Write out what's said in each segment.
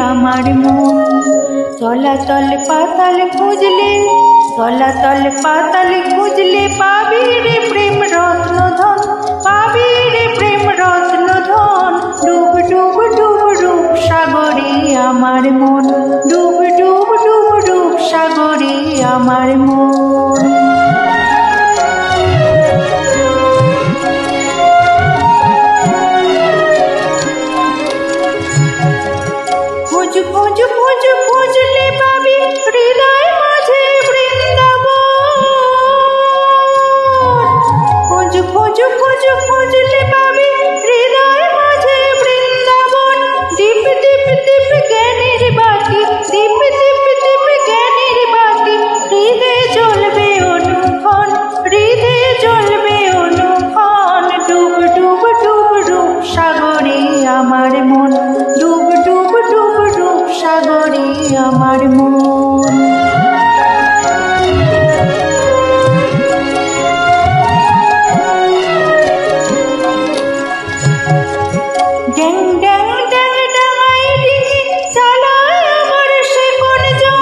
আমার মন। তলাতল পাতাল খুঁজলে, তলাতল পাতাল খুঁজলে পাবি রে প্রেম রত্ন ধন, পাবি রে প্রেম রত্ন ধন। ডুব ডুব ডুব ডুব সাগরে আমার মন, ডুব ডুব ডুব ডুব সাগরে আমার মন। খোঁজ খোঁজ খোঁজ খুঁজলে পাবি হৃদয় মাঝে বৃন্দাবন। খোঁজ খোঁজ খোঁজ খুঁজলে পাবি হৃদয় মাঝে বৃন্দাবন। দীপ দীপ দীপ জ্ঞানের বাতি, দীপ দীপ দীপ জ্ঞানের বাতি, হৃদয়ে জ্বলবে অনুক্ষণ, হৃদয়ে জ্বলবে অনুক্ষণ। ডুব ডুব ডুব ডুব সাগরে আমার মন, ডুব ডুব ডুব ডুব সাগরে আমার মন। ড্যাং ড্যাং ড্যাং ডাঙাই ডিঙি চালায় আমার শেকড় জন।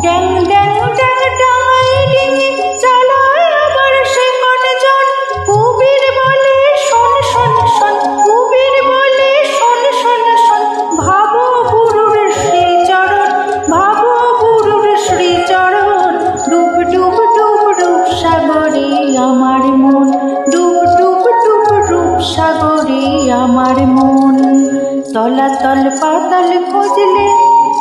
ড্যাং ড্যাং ড্যাং ডাঙাই ডিঙি চালায় আমার শেকড় জন। কুবির বলে শোন শোন শোন, কুবির বলে শোন শোন শোন। ভাবো গুরুর শ্রীচরণ, ভাবো গুরুর শ্রীচরণ। ডুব ডুব ডুব ডুব সাগরে আমার মন, ডুব ডুব ডুব ডুব সাগরে আমার মন। তলাতল পাতাল খুঁজলে,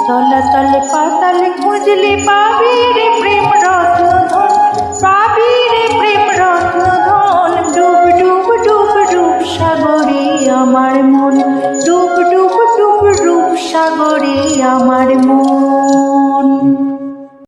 তলাতল পাতাল খুঁজলে পাবি রে প্রেম রত্ন ধন, পাবি রে প্রেম রত্ন ধন। ডুব ডুব ডুব ডুব সাগরে আমার মন, ডুব ডুব ডুব ডুব সাগরে আমার মন।